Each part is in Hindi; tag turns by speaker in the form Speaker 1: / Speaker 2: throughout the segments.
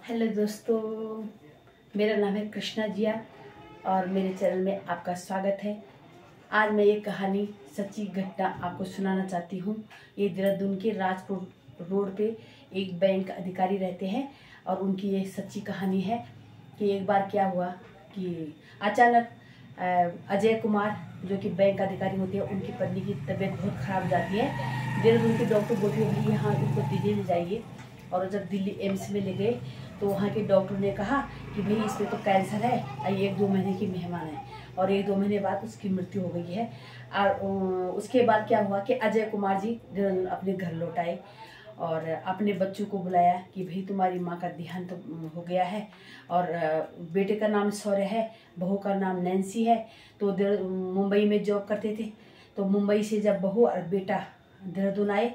Speaker 1: हेलो दोस्तों, मेरा नाम है कृष्णा जिया और मेरे चैनल में आपका स्वागत है। आज मैं ये कहानी सच्ची घटना आपको सुनाना चाहती हूँ। ये देहरादून के राजपुर रोड पे एक बैंक अधिकारी रहते हैं और उनकी ये सच्ची कहानी है कि एक बार क्या हुआ कि अचानक अजय कुमार जो कि बैंक अधिकारी होते हैं, उनकी पत्नी की तबीयत बहुत ख़राब हो जाती है। देहरादून के डॉक्टर बोलते हैं भाई यहाँ इनको दिल्ली ले जाइए। और जब दिल्ली एम्स में ले गए तो वहाँ के डॉक्टर ने कहा कि भाई इसमें तो कैंसर है और ये 1-2 महीने की मेहमान है और 1-2 महीने बाद उसकी मृत्यु हो गई है। और उसके बाद क्या हुआ कि अजय कुमार जी अपने घर लौट आए और अपने बच्चों को बुलाया कि भाई तुम्हारी माँ का देहांत तो हो गया है और बेटे का नाम शौर्य है, बहू का नाम नैन्सी है। तो मुंबई में जॉब करते थे। तो मुंबई से जब बहू और बेटा देहरादून आए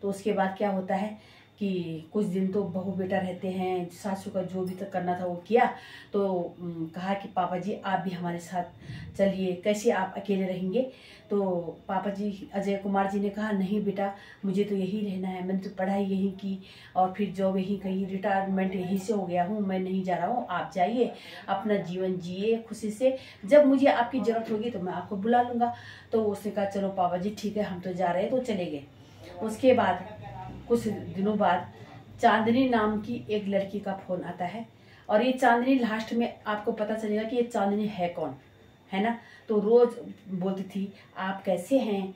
Speaker 1: तो उसके बाद क्या होता है कि कुछ दिन तो बहू बेटा रहते हैं, सासू का जो भी तक करना था वो किया। तो कहा कि पापा जी आप भी हमारे साथ चलिए, कैसे आप अकेले रहेंगे। तो पापा जी अजय कुमार जी ने कहा नहीं बेटा, मुझे तो यही रहना है, मैंने तो पढ़ाई यहीं की और फिर जॉब यहीं कहीं, रिटायरमेंट यहीं से हो गया हूँ, मैं नहीं जा रहा हूँ, आप जाइए अपना जीवन जिए खुशी से, जब मुझे आपकी ज़रूरत होगी तो मैं आपको बुला लूँगा। तो उसने कहा चलो पापा जी ठीक है, हम तो जा रहे हैं। तो चले गए। उसके बाद कुछ दिनों बाद चांदनी नाम की एक लड़की का फोन आता है और ये चांदनी लास्ट में आपको पता चलेगा कि ये चांदनी है कौन, है ना। तो रोज बोलती थी आप कैसे हैं,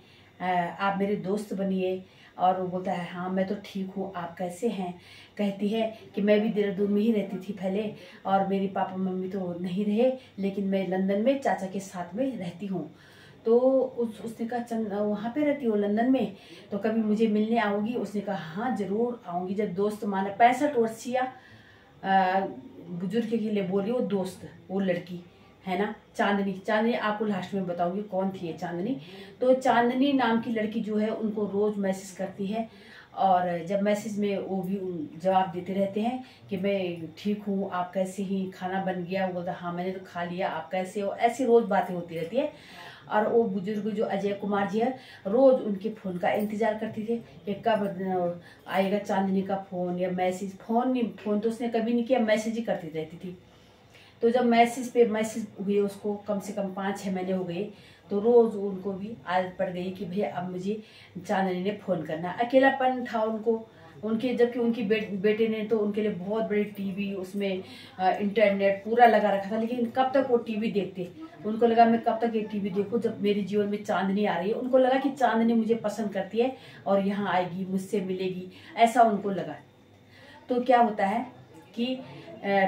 Speaker 1: आप मेरे दोस्त बनिए। और वो बोलता है हाँ मैं तो ठीक हूँ, आप कैसे हैं। कहती है कि मैं भी देहरादून में ही रहती थी पहले और मेरी पापा मम्मी तो नहीं रहे, लेकिन मैं लंदन में चाचा के साथ में रहती हूँ। तो उसने कहा वहाँ पे रहती हो लंदन में, तो कभी मुझे मिलने आओगी। उसने कहा हाँ ज़रूर आऊँगी। जब दोस्त माना 65 वर्षीय बुजुर्ग के लिए बोल रही वो दोस्त, वो लड़की है ना चांदनी। चांदनी आपको लास्ट में बताऊंगी कौन थी ये चांदनी। तो चांदनी नाम की लड़की जो है उनको रोज़ मैसेज करती है और जब मैसेज में वो भी जवाब देते रहते हैं कि मैं ठीक हूँ, आप कैसे, ही खाना बन गया। वो बोलता हाँ मैंने तो खा लिया, आप कैसे हो। ऐसी रोज़ बातें होती रहती है। और वो बुजुर्ग जो अजय कुमार जी है रोज़ उनके फ़ोन का इंतज़ार करते थे कि कब आएगा चांदनी का फ़ोन या मैसेज। फ़ोन तो उसने कभी नहीं किया, मैसेज ही करती रहती थी। तो जब मैसेज पे मैसेज हुए उसको कम से कम 5-6 महीने हो गए, तो रोज़ उनको भी आदत पड़ गई कि भैया अब मुझे चांदनी ने फ़ोन करना। अकेलापन था उनको, उनके जबकि उनकी बेटे ने तो उनके लिए बहुत बड़ी टीवी, उसमें इंटरनेट पूरा लगा रखा था। लेकिन कब तक वो टीवी देखते, उनको लगा मैं कब तक ये टीवी देखूं जब मेरे जीवन में चांदनी आ रही है। उनको लगा कि चांदनी मुझे पसंद करती है और यहाँ आएगी, मुझसे मिलेगी, ऐसा उनको लगा। तो क्या होता है कि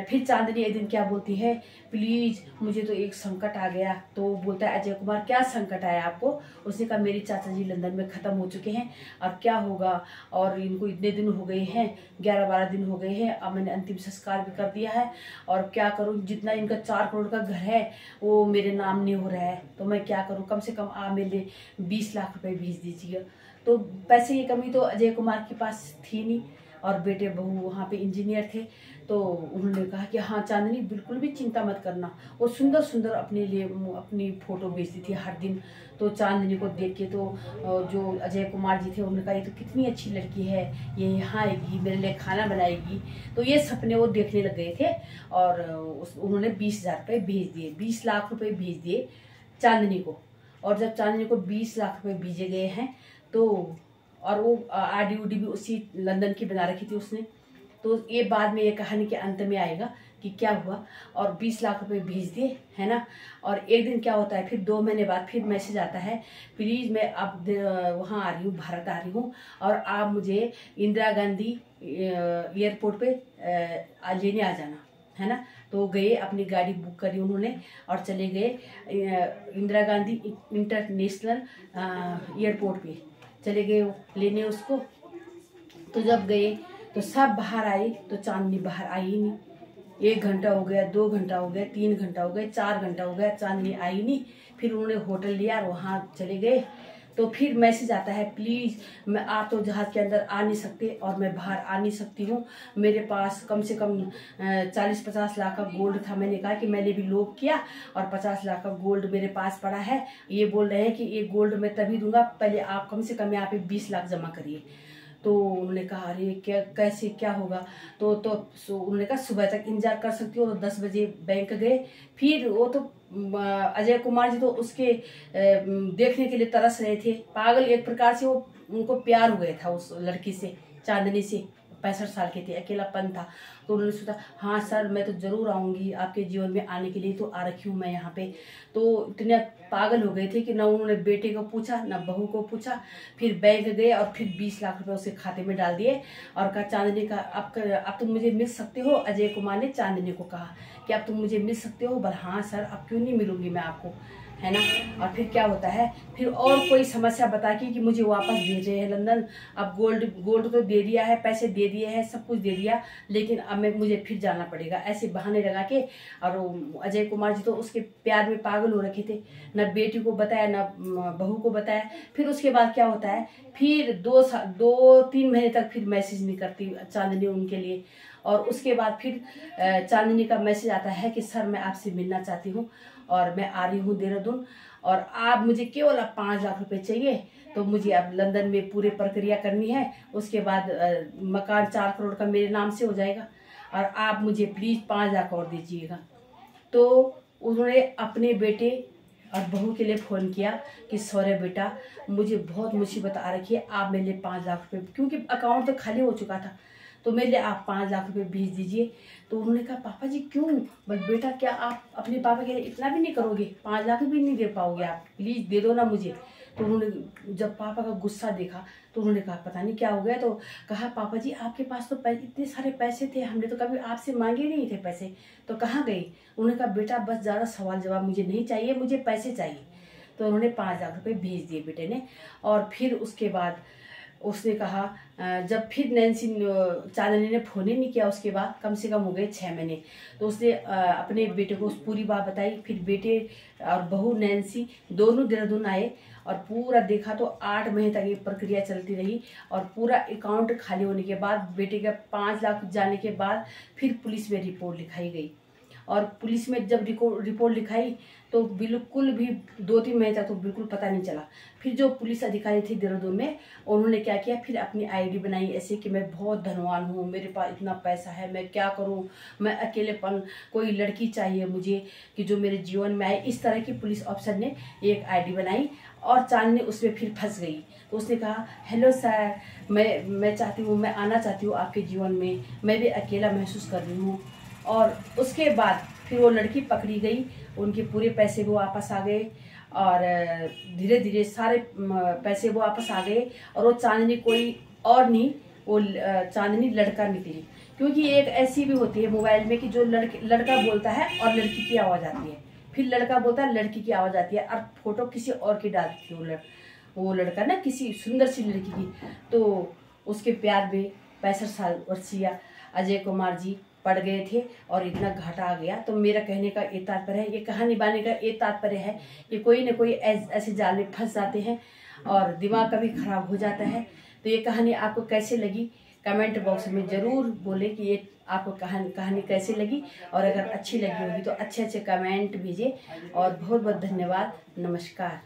Speaker 1: फिर चांदनी एक दिन क्या बोलती है, प्लीज़ मुझे तो एक संकट आ गया। तो बोलता है अजय कुमार क्या संकट आया आपको। उसने कहा मेरे चाचा जी लंदन में ख़त्म हो चुके हैं और क्या होगा, और इनको इतने दिन हो गए हैं, 11-12 दिन हो गए हैं, अब मैंने अंतिम संस्कार भी कर दिया है और क्या करूँ, जितना इनका 4 करोड़ का घर है वो मेरे नाम नहीं हो रहा है, तो मैं क्या करूँ, कम से कम आप मेरे 20 लाख रुपये भेज दीजिएगा। तो पैसे की कमी तो अजय कुमार के पास थी नहीं और बेटे बहू वहाँ पे इंजीनियर थे। तो उन्होंने कहा कि हाँ चांदनी बिल्कुल भी चिंता मत करना। वो सुंदर सुंदर अपने लिए अपनी फ़ोटो भेजती थी हर दिन। तो चांदनी को देख के तो जो अजय कुमार जी थे उन्होंने कहा ये तो कितनी अच्छी लड़की है, ये यहाँ आएगी, मेरे लिए खाना बनाएगी। तो ये सपने वो देखने लग गए थे और उन्होंने 20,000 रुपये भेज दिए, 20 लाख रुपये भेज दिए चांदनी को। और जब चांदनी को 20 लाख रुपये भेजे गए हैं तो, और वो आरडी उडी भी उसी लंदन की बना रखी थी उसने। तो ये बाद में ये कहानी के अंत में आएगा कि क्या हुआ। और 20 लाख रुपए भेज दिए, है ना। और एक दिन क्या होता है, फिर 2 महीने बाद फिर मैसेज आता है, प्लीज़ मैं अब वहाँ आ रही हूँ, भारत आ रही हूँ और आप मुझे इंदिरा गांधी एयरपोर्ट पे लेने आ जाना, है ना। तो गए, अपनी गाड़ी बुक करी उन्होंने और चले गए इंदिरा गांधी इंटरनेशनल एयरपोर्ट पे चले गए लेने उसको। तो जब गए तो सब बाहर आए तो चांदनी बाहर आई ही नहीं। 1 घंटा हो गया, 2 घंटा हो गया, 3 घंटा हो गया, 4 घंटा हो गया, चांदनी आई नहीं। फिर उन्होंने होटल लिया और वहाँ चले गए। तो फिर मैसेज आता है, प्लीज़ मैं, आप तो जहाज़ के अंदर आ नहीं सकते और मैं बाहर आ नहीं सकती हूँ, मेरे पास कम से कम 40-50 लाख का गोल्ड था। मैंने कहा कि मैंने भी लोभ किया और 50 लाख का गोल्ड मेरे पास पड़ा है। ये बोल रहे हैं कि ये गोल्ड मैं तभी दूंगा, पहले आप कम से कम यहाँ पे 20 लाख जमा करिए। तो उन्होंने कहा अरे क्या कैसे क्या होगा, तो उन्होंने कहा सुबह तक इंतजार कर सकती हो। तो 10 बजे बैंक गए। फिर वो तो अजय कुमार जी तो उसके देखने के लिए तरस रहे थे, पागल एक प्रकार से। वो उनको प्यार हो गया था उस लड़की से, चांदनी से। 65 साल के थे, अकेलापन था। तो उन्होंने सोचा हाँ सर मैं तो जरूर आऊँगी आपके जीवन में, आने के लिए तो आ रखी हूँ मैं यहाँ पे। तो इतने पागल हो गए थे कि ना उन्होंने बेटे को पूछा ना बहू को पूछा। फिर बैंक गए और फिर 20 लाख रुपए उसके खाते में डाल दिए और कहा चांदनी का आप तुम मुझे मिल सकते हो। अजय कुमार ने चांदनी को कहा कि आप तुम मुझे मिल सकते हो। बोला हाँ सर, अब क्यों नहीं मिलूंगी मैं आपको, है ना। और फिर क्या होता है, फिर और कोई समस्या बता के कि मुझे वापस भेज रहे हैं लंदन। अब गोल्ड तो दे दिया है, पैसे दे दिए हैं, सब कुछ दे दिया, लेकिन अब मुझे फिर जाना पड़ेगा, ऐसे बहाने लगा के। और अजय कुमार जी तो उसके प्यार में पागल हो रखे थे, न बेटी को बताया न बहू को बताया। फिर उसके बाद क्या होता है, फिर 2-3 महीने तक फिर मैसेज नहीं करती चांदनी उनके लिए। और उसके बाद फिर चांदनी का मैसेज आता है कि सर मैं आपसे मिलना चाहती हूँ और मैं आ रही हूँ देहरादून, और आप मुझे केवल 5 लाख रुपए चाहिए। तो मुझे अब लंदन में पूरी प्रक्रिया करनी है, उसके बाद मकान 4 करोड़ का मेरे नाम से हो जाएगा, और आप मुझे प्लीज़ 5 लाख और दीजिएगा। तो उन्होंने अपने बेटे और बहू के लिए फ़ोन किया कि सॉरी बेटा, मुझे बहुत मुसीबत आ रखी है, आप मेरे लिए 5 लाख रुपए, क्योंकि अकाउंट तो खाली हो चुका था, तो मेरे लिए आप 5 लाख रुपए भेज दीजिए। तो उन्होंने कहा पापा जी क्यों? बस बेटा क्या आप अपने पापा के लिए इतना भी नहीं करोगे? 5 लाख भी नहीं दे पाओगे आप? प्लीज़ दे दो ना मुझे। तो उन्होंने जब पापा का गुस्सा देखा तो उन्होंने कहा पता नहीं क्या हो गया। तो कहा पापा जी आपके पास तो इतने सारे पैसे थे, हमने तो कभी आपसे मांगे नहीं थे पैसे, तो कहाँ गए? उन्होंने कहा बेटा बस ज़्यादा सवाल जवाब मुझे नहीं चाहिए, मुझे पैसे चाहिए। तो उन्होंने 5 लाख रुपए भेज दिए बेटे ने। और फिर उसके बाद उसने कहा जब फिर नैन्सी चांदनी ने फ़ोन ही नहीं किया, उसके बाद कम से कम हो गए 6 महीने। तो उसने अपने बेटे को पूरी बात बताई। फिर बेटे और बहू नैन्सी दोनों देहरादून आए और पूरा देखा तो 8 महीने तक ये प्रक्रिया चलती रही। और पूरा अकाउंट खाली होने के बाद, बेटे का 5 लाख जाने के बाद, फिर पुलिस में रिपोर्ट लिखाई गई। और पुलिस में जब रिपोर्ट लिखाई तो बिल्कुल भी 2-3 महीने तक तो बिल्कुल पता नहीं चला। फिर जो पुलिस अधिकारी थे देहरादून में, उन्होंने क्या किया, फिर अपनी आईडी बनाई ऐसे कि मैं बहुत धनवान हूँ, मेरे पास इतना पैसा है, मैं क्या करूँ, मैं अकेलेपन, कोई लड़की चाहिए मुझे कि जो मेरे जीवन में आए। इस तरह की पुलिस अफसर ने एक आईडी बनाई और चांदनी उसमें फिर फंस गई। तो उसने कहा हेलो सर, मैं चाहती हूँ, मैं आना चाहती हूँ आपके जीवन में, मैं भी अकेला महसूस कर रही हूँ। और उसके बाद फिर वो लड़की पकड़ी गई, उनके पूरे पैसे वो वापस आ गए और धीरे धीरे सारे पैसे वो वापस आ गए। और वो चांदनी कोई और नहीं, वो चांदनी लड़का निकली। क्योंकि एक ऐसी भी होती है मोबाइल में कि जो लड़का बोलता है और लड़की की आवाज़ आती है, फिर लड़का बोलता है लड़की की आवाज़ आती है, और फोटो किसी और की डालती है वो लड़का ना, किसी सुंदर सी लड़की की। तो उसके प्यार में 65 वर्षीय अजय कुमार जी पड़ गए थे और इतना घाटा आ गया। तो मेरा कहने का ये तात्पर्य है, ये कहानी बनाने का ये तात्पर्य है कि कोई न कोई ऐसे जाल में फंस जाते हैं और दिमाग कभी खराब हो जाता है। तो ये कहानी आपको कैसे लगी कमेंट बॉक्स में ज़रूर बोले कि ये आपको कहानी कैसे लगी। और अगर अच्छी लगी होगी तो अच्छे कमेंट भेजिए। और बहुत बहुत धन्यवाद, नमस्कार।